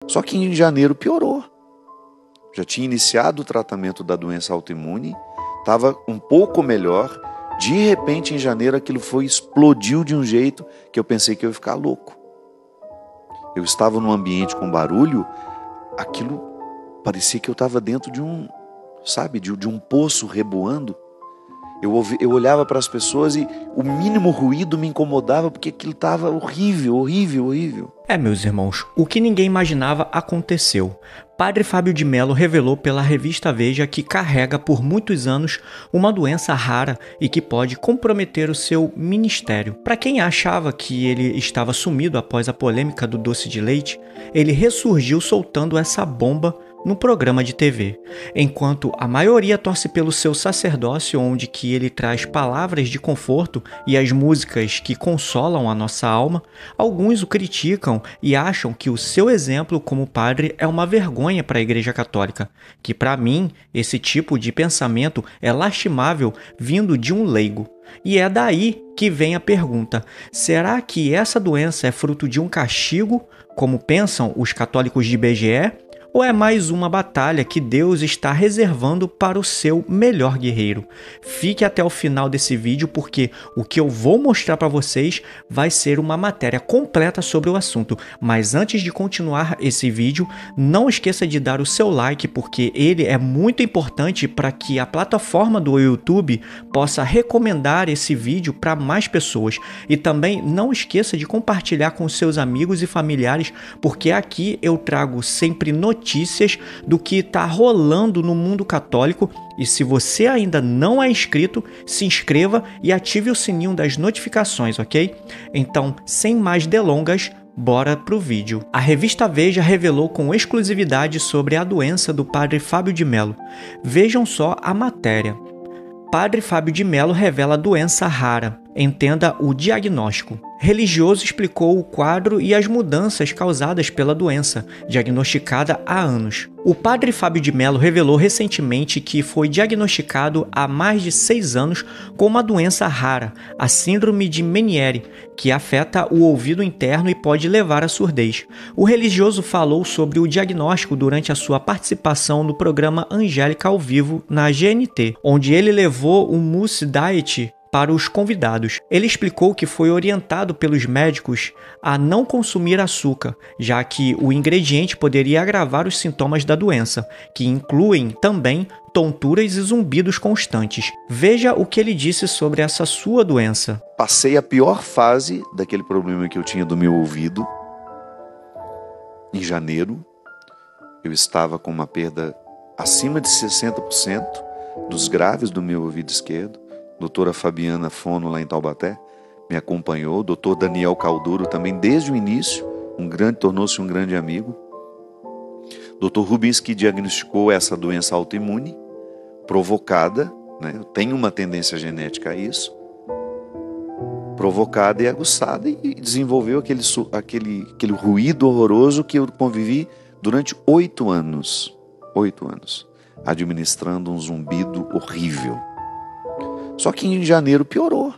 Só que em janeiro piorou. Já tinha iniciado o tratamento da doença autoimune, estava um pouco melhor. De repente, em janeiro, aquilo explodiu de um jeito que eu pensei que eu ia ficar louco. Eu estava num ambiente com barulho, aquilo parecia que eu estava dentro de um poço reboando. Eu olhava para as pessoas e o mínimo ruído me incomodava porque aquilo estava horrível, horrível, horrível. Meus irmãos, o que ninguém imaginava aconteceu. Padre Fábio de Mello revelou pela revista Veja que carrega por muitos anos uma doença rara e que pode comprometer o seu ministério. Para quem achava que ele estava sumido após a polêmica do doce de leite, ele ressurgiu soltando essa bomba no programa de TV. Enquanto a maioria torce pelo seu sacerdócio, onde que ele traz palavras de conforto e as músicas que consolam a nossa alma, alguns o criticam e acham que o seu exemplo como padre é uma vergonha para a Igreja Católica, que para mim esse tipo de pensamento é lastimável vindo de um leigo. E é daí que vem a pergunta: será que essa doença é fruto de um castigo, como pensam os católicos de BGE? Ou é mais uma batalha que Deus está reservando para o seu melhor guerreiro? Fique até o final desse vídeo porque o que eu vou mostrar para vocês vai ser uma matéria completa sobre o assunto. Mas antes de continuar esse vídeo, não esqueça de dar o seu like porque ele é muito importante para que a plataforma do YouTube possa recomendar esse vídeo para mais pessoas. E também não esqueça de compartilhar com seus amigos e familiares porque aqui eu trago sempre notícias do que está rolando no mundo católico. E se você ainda não é inscrito, se inscreva e ative o sininho das notificações, ok? Então, sem mais delongas, bora pro vídeo. A revista Veja revelou com exclusividade sobre a doença do padre Fábio de Mello. Vejam só a matéria. Padre Fábio de Mello revela doença rara. Entenda o diagnóstico. Religioso explicou o quadro e as mudanças causadas pela doença, diagnosticada há anos. O padre Fábio de Mello revelou recentemente que foi diagnosticado há mais de 6 anos com uma doença rara, a síndrome de Meniere, que afeta o ouvido interno e pode levar à surdez. O religioso falou sobre o diagnóstico durante a sua participação no programa Angélica ao Vivo na GNT, onde ele levou um mousse diet para os convidados. Ele explicou que foi orientado pelos médicos a não consumir açúcar, já que o ingrediente poderia agravar os sintomas da doença, que incluem também tonturas e zumbidos constantes. Veja o que ele disse sobre essa sua doença. Passei a pior fase daquele problema que eu tinha do meu ouvido. Em janeiro, eu estava com uma perda acima de 60% dos graves do meu ouvido esquerdo. Doutora Fabiana Fono, lá em Taubaté, me acompanhou. Doutor Daniel Calduro também, desde o início, tornou-se um grande amigo. Doutor Rubens, que diagnosticou essa doença autoimune, provocada, né? Eu tenho uma tendência genética a isso, provocada e aguçada, e desenvolveu aquele ruído horroroso que eu convivi durante 8 anos. 8 anos, administrando um zumbido horrível. Só que em janeiro piorou.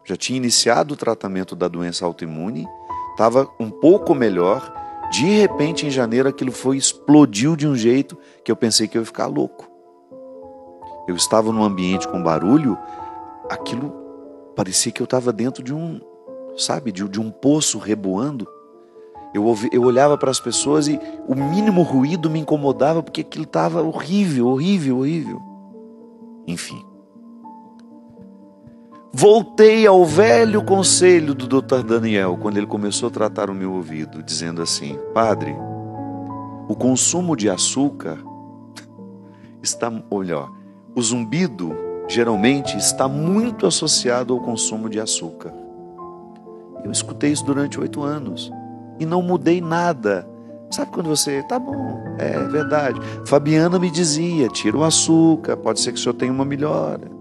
Já tinha iniciado o tratamento da doença autoimune, estava um pouco melhor. De repente, em janeiro, aquilo explodiu de um jeito que eu pensei que eu ia ficar louco. Eu estava num ambiente com barulho, aquilo parecia que eu estava dentro de um poço reboando. Eu olhava para as pessoas e o mínimo ruído me incomodava porque aquilo estava horrível, horrível, horrível. Enfim. Voltei ao velho conselho do Dr. Daniel, quando ele começou a tratar o meu ouvido, dizendo assim: padre, o consumo de açúcar o zumbido geralmente está muito associado ao consumo de açúcar. Eu escutei isso durante 8 anos e não mudei nada. Sabe quando você, tá bom, é verdade. Fabiana me dizia, tira o açúcar, pode ser que o senhor tenha uma melhora.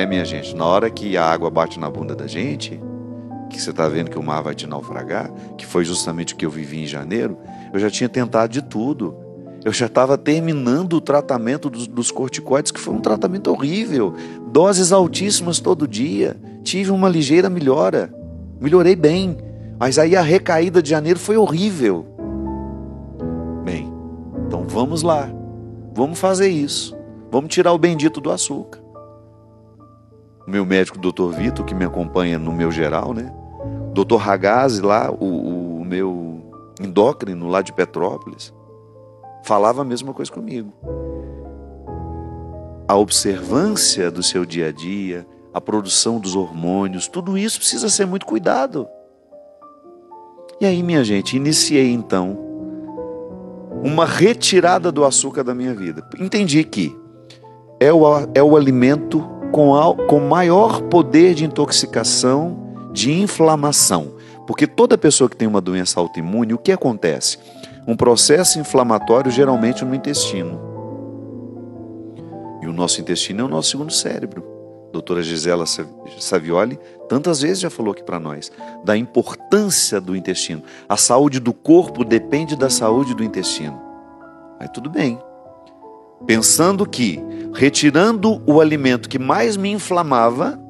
Minha gente, na hora que a água bate na bunda da gente, que você está vendo que o mar vai te naufragar, que foi justamente o que eu vivi em janeiro, eu já tinha tentado de tudo. Eu já estava terminando o tratamento dos corticoides, que foi um tratamento horrível. Doses altíssimas todo dia. Tive uma ligeira melhora. Melhorei bem. Mas aí a recaída de janeiro foi horrível. Bem, então vamos lá. Vamos fazer isso. Vamos tirar o bendito do açúcar. O meu médico, Dr. Vitor, que me acompanha no meu geral, né? Dr. Ragazzi lá, o meu endócrino lá de Petrópolis, falava a mesma coisa comigo. A observância do seu dia a dia, a produção dos hormônios, tudo isso precisa ser muito cuidado. E aí, minha gente, iniciei então uma retirada do açúcar da minha vida. Entendi que é o alimento com maior poder de intoxicação, de inflamação. Porque toda pessoa que tem uma doença autoimune, o que acontece? Um processo inflamatório geralmente no intestino. E o nosso intestino é o nosso segundo cérebro. A doutora Gisela Savioli tantas vezes já falou aqui para nós da importância do intestino. A saúde do corpo depende da saúde do intestino. Aí tudo bem. Pensando que, retirando o alimento que mais me inflamava,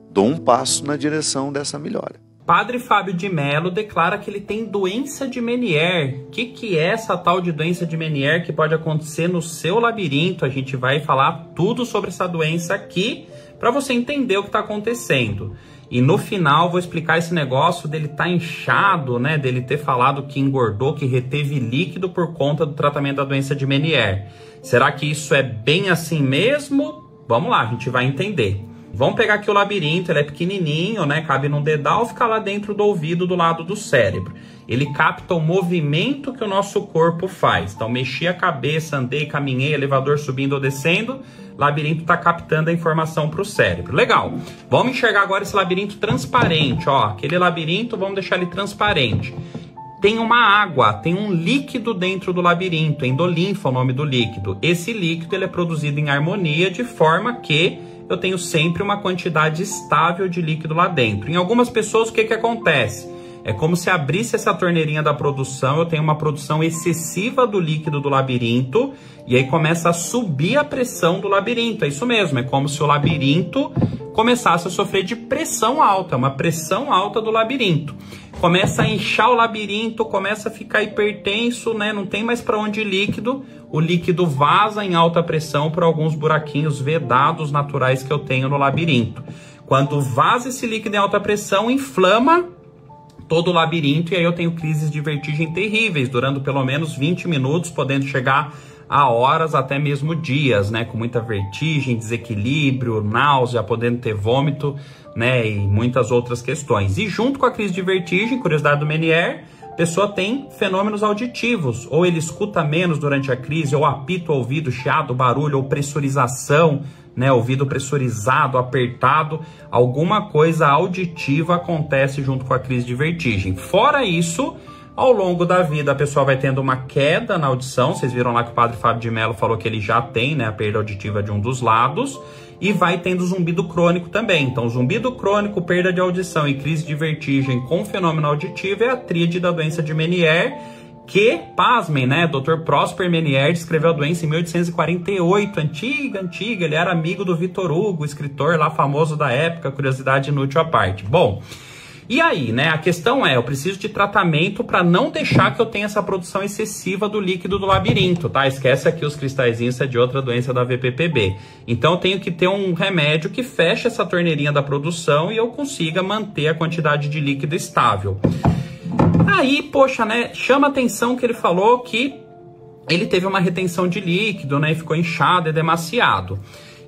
dou um passo na direção dessa melhora. Padre Fábio de Mello declara que ele tem doença de Meniere. O que é essa tal de doença de Meniere que pode acontecer no seu labirinto? A gente vai falar tudo sobre essa doença aqui para você entender o que está acontecendo. E no final vou explicar esse negócio dele estar inchado, né? Dele ter falado que engordou, que reteve líquido por conta do tratamento da doença de Meniere. Será que isso é bem assim mesmo? Vamos lá, a gente vai entender. Vamos pegar aqui o labirinto, ele é pequenininho, né? Cabe num dedal, fica lá dentro do ouvido, do lado do cérebro. Ele capta o movimento que o nosso corpo faz. Então, mexi a cabeça, andei, caminhei, elevador subindo ou descendo, o labirinto está captando a informação para o cérebro. Legal. Vamos enxergar agora esse labirinto transparente, ó. Aquele labirinto, vamos deixar ele transparente. Tem uma água, tem um líquido dentro do labirinto, endolinfa é o nome do líquido. Esse líquido ele é produzido em harmonia de forma que eu tenho sempre uma quantidade estável de líquido lá dentro. Em algumas pessoas, o que acontece? É como se abrisse essa torneirinha da produção, eu tenho uma produção excessiva do líquido do labirinto, e aí começa a subir a pressão do labirinto. É isso mesmo, é como se o labirinto começasse a sofrer de pressão alta, uma pressão alta do labirinto. Começa a inchar o labirinto, começa a ficar hipertenso, né? Não tem mais para onde ir líquido. O líquido vaza em alta pressão por alguns buraquinhos vedados naturais que eu tenho no labirinto. Quando vaza esse líquido em alta pressão, inflama todo o labirinto e aí eu tenho crises de vertigem terríveis, durando pelo menos 20 minutos, podendo chegar a horas, até mesmo dias, né? Com muita vertigem, desequilíbrio, náusea, podendo ter vômito, né? E muitas outras questões. E junto com a crise de vertigem, curiosidade do Meniere, a pessoa tem fenômenos auditivos, ou ele escuta menos durante a crise, ou apita o ouvido, chiado, barulho, ou pressurização, né, ouvido pressurizado, apertado, alguma coisa auditiva acontece junto com a crise de vertigem. Fora isso, ao longo da vida a pessoa vai tendo uma queda na audição, vocês viram lá que o Padre Fábio de Mello falou que ele já tem, né, a perda auditiva de um dos lados, e vai tendo zumbido crônico também. Então, zumbido crônico, perda de audição e crise de vertigem com fenômeno auditivo é a tríade da doença de Meniere, que, pasmem, né, Dr. Prosper Meniere descreveu a doença em 1848, antiga, ele era amigo do Victor Hugo, escritor lá famoso da época, curiosidade inútil à parte. Bom, e aí, né, a questão é, eu preciso de tratamento para não deixar que eu tenha essa produção excessiva do líquido do labirinto, tá? Esquece aqui os cristalzinhos, isso é de outra doença da VPPB. Então eu tenho que ter um remédio que feche essa torneirinha da produção e eu consiga manter a quantidade de líquido estável. Aí, poxa, né, chama atenção que ele falou que ele teve uma retenção de líquido, né, e ficou inchado, é demasiado.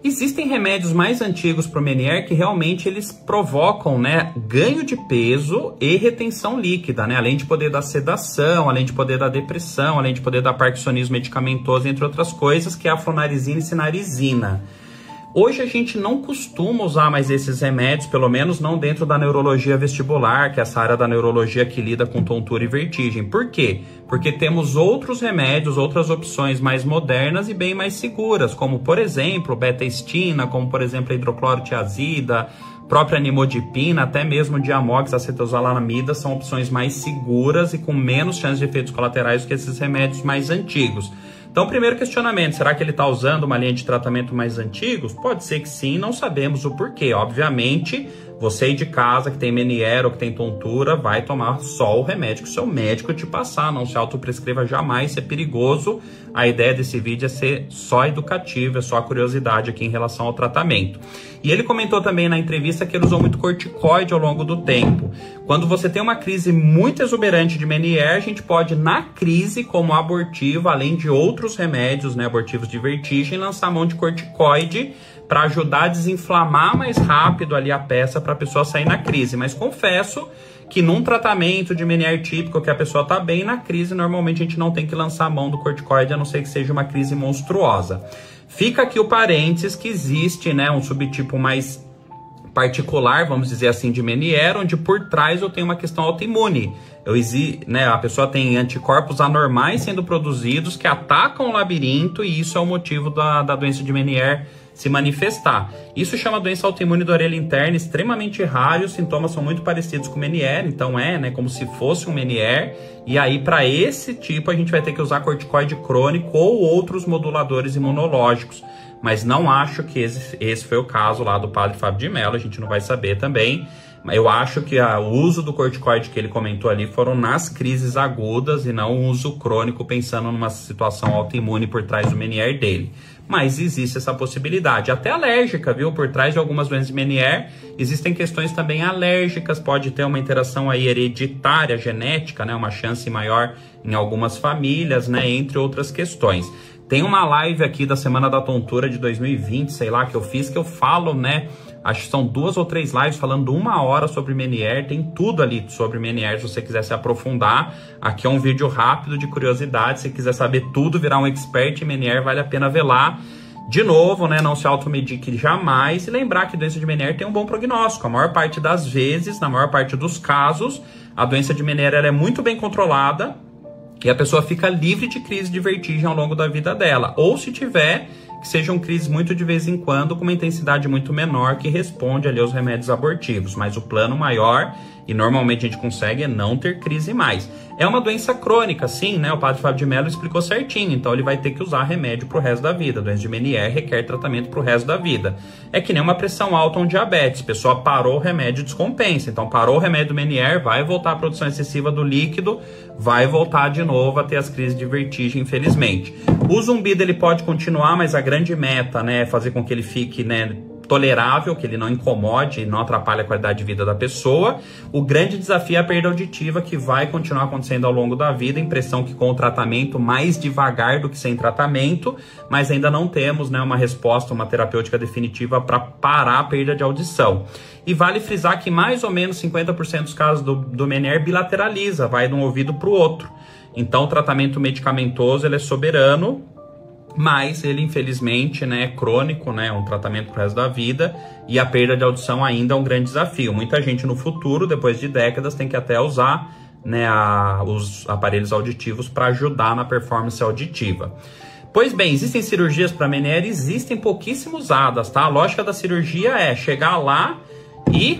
Existem remédios mais antigos para o Meniere que realmente eles provocam, né, ganho de peso e retenção líquida, né, além de poder dar sedação, além de poder dar depressão, além de poder dar parkinsonismo medicamentoso, entre outras coisas, que é a flonarizina e sinarizina. Hoje a gente não costuma usar mais esses remédios, pelo menos não dentro da neurologia vestibular, que é essa área da neurologia que lida com tontura e vertigem. Por quê? Porque temos outros remédios, outras opções mais modernas e bem mais seguras, como por exemplo betaestina, como por exemplo a hidroclorotiazida, própria nimodipina, até mesmo diamox, acetosalamida, são opções mais seguras e com menos chance de efeitos colaterais do que esses remédios mais antigos. Então, primeiro questionamento, será que ele está usando uma linha de tratamento mais antigos? Pode ser que sim, não sabemos o porquê. Obviamente, você aí de casa que tem Meniere ou que tem tontura, vai tomar só o remédio que o seu médico te passar, não se autoprescreva jamais, isso é perigoso. A ideia desse vídeo é ser só educativo, é só curiosidade aqui em relação ao tratamento. E ele comentou também na entrevista que ele usou muito corticoide ao longo do tempo. Quando você tem uma crise muito exuberante de Meniere, a gente pode, na crise, como abortivo, além de outros remédios, né, abortivos de vertigem, lançar mão de corticoide para ajudar a desinflamar mais rápido ali a peça para a pessoa sair na crise. Mas confesso que num tratamento de Meniere típico, que a pessoa está bem na crise, normalmente a gente não tem que lançar a mão do corticoide, a não ser que seja uma crise monstruosa. Fica aqui o parênteses que existe, né, um subtipo mais particular, vamos dizer assim, de Meniere, onde por trás eu tenho uma questão autoimune. A pessoa tem anticorpos anormais sendo produzidos que atacam o labirinto e isso é o motivo da doença de Meniere se manifestar. Isso chama doença autoimune da orelha interna, extremamente raro, os sintomas são muito parecidos com o Meniere, então como se fosse um Meniere, e aí para esse tipo a gente vai ter que usar corticoide crônico ou outros moduladores imunológicos, mas não acho que esse foi o caso lá do padre Fábio de Mello, a gente não vai saber também. Eu acho que o uso do corticoide que ele comentou ali foram nas crises agudas e não o uso crônico, pensando numa situação autoimune por trás do Meniere dele. Mas existe essa possibilidade, até alérgica, viu? Por trás de algumas doenças de Meniere, existem questões também alérgicas, pode ter uma interação aí hereditária, genética, né? Uma chance maior em algumas famílias, né? Entre outras questões. Tem uma live aqui da Semana da Tontura de 2020, sei lá, que eu fiz, que eu falo, né? Acho que são 2 ou 3 lives falando 1 hora sobre Meniere, tem tudo ali sobre Meniere, se você quiser se aprofundar. Aqui é um vídeo rápido de curiosidade, se quiser saber tudo, virar um expert em Meniere, vale a pena ver lá. De novo, né, não se automedique jamais e lembrar que a doença de Meniere tem um bom prognóstico. A maior parte das vezes, na maior parte dos casos, a doença de Meniere ela é muito bem controlada e a pessoa fica livre de crise de vertigem ao longo da vida dela. Ou se tiver, que sejam crises muito de vez em quando, com uma intensidade muito menor, que responde ali aos remédios abortivos. Mas o plano maior, e normalmente a gente consegue, é não ter crise mais. É uma doença crônica, sim, né? O padre Fábio de Mello explicou certinho, então ele vai ter que usar remédio pro resto da vida. A doença de Meniere requer tratamento pro resto da vida. É que nem uma pressão alta ou um diabetes. A pessoa parou o remédio, descompensa. Então parou o remédio do Meniere, vai voltar à produção excessiva do líquido, vai voltar de novo a ter as crises de vertigem, infelizmente. O zumbido ele pode continuar, mas a grande meta, né, é fazer com que ele fique, né, tolerável, que ele não incomode e não atrapalhe a qualidade de vida da pessoa. O grande desafio é a perda auditiva, que vai continuar acontecendo ao longo da vida. Impressão que com o tratamento mais devagar do que sem tratamento, mas ainda não temos, né, uma resposta, uma terapêutica definitiva para parar a perda de audição. E vale frisar que mais ou menos 50% dos casos do Meniere bilateraliza, vai de um ouvido para o outro. Então o tratamento medicamentoso ele é soberano, mas ele infelizmente, né, é crônico, né, um tratamento pro resto da vida, e a perda de audição ainda é um grande desafio. Muita gente no futuro, depois de décadas, tem que até usar, né, os aparelhos auditivos para ajudar na performance auditiva. Pois bem, existem cirurgias para Meniere? Existem, pouquíssimo usadas, tá? A lógica da cirurgia é chegar lá e,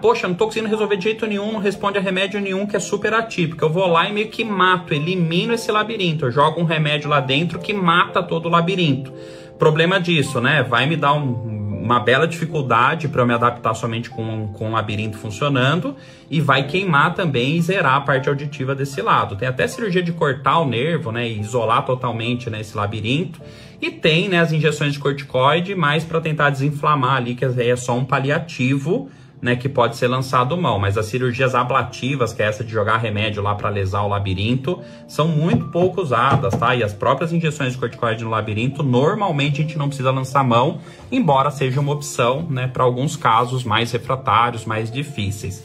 poxa, não tô conseguindo resolver de jeito nenhum, não responde a remédio nenhum, que é super atípico. Eu vou lá e meio que mato, elimino esse labirinto. Eu jogo um remédio lá dentro que mata todo o labirinto. Problema disso, né? Vai me dar uma bela dificuldade para eu me adaptar somente com o labirinto funcionando, e vai queimar também e zerar a parte auditiva desse lado. Tem até cirurgia de cortar o nervo, né, e isolar totalmente, né, esse labirinto. E tem, né, as injeções de corticoide, mais para tentar desinflamar ali, que é só um paliativo, né, que pode ser lançado mão. Mas as cirurgias ablativas, que é essa de jogar remédio lá para lesar o labirinto, são muito pouco usadas, tá? E as próprias injeções de corticoide no labirinto, normalmente a gente não precisa lançar mão, embora seja uma opção, né, para alguns casos mais refratários, mais difíceis.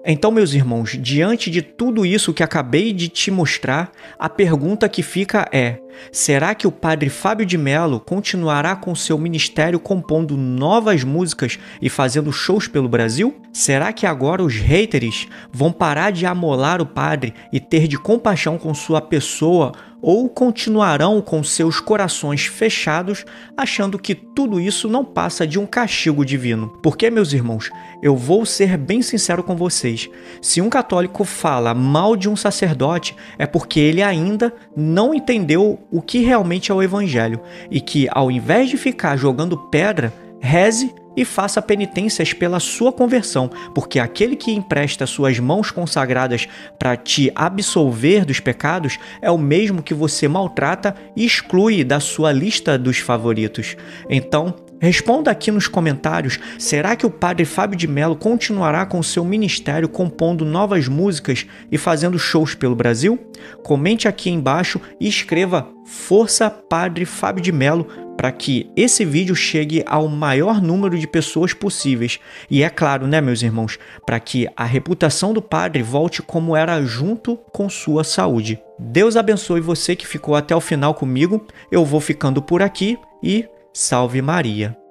Então, meus irmãos, diante de tudo isso que acabei de te mostrar, a pergunta que fica é: será que o padre Fábio de Mello continuará com seu ministério compondo novas músicas e fazendo shows pelo Brasil? Será que agora os haters vão parar de amolar o padre e ter de compaixão com sua pessoa, ou continuarão com seus corações fechados, achando que tudo isso não passa de um castigo divino? Porque, meus irmãos, eu vou ser bem sincero com vocês. Se um católico fala mal de um sacerdote, é porque ele ainda não entendeu o que realmente é o evangelho, e que, ao invés de ficar jogando pedra, reze e faça penitências pela sua conversão, porque aquele que empresta suas mãos consagradas para te absolver dos pecados é o mesmo que você maltrata e exclui da sua lista dos favoritos. Então, responda aqui nos comentários, será que o Padre Fábio de Mello continuará com seu ministério compondo novas músicas e fazendo shows pelo Brasil? Comente aqui embaixo e escreva Força Padre Fábio de Mello para que esse vídeo chegue ao maior número de pessoas possíveis. E é claro, né, meus irmãos, para que a reputação do padre volte como era junto com sua saúde. Deus abençoe você que ficou até o final comigo. Eu vou ficando por aqui e Salve Maria!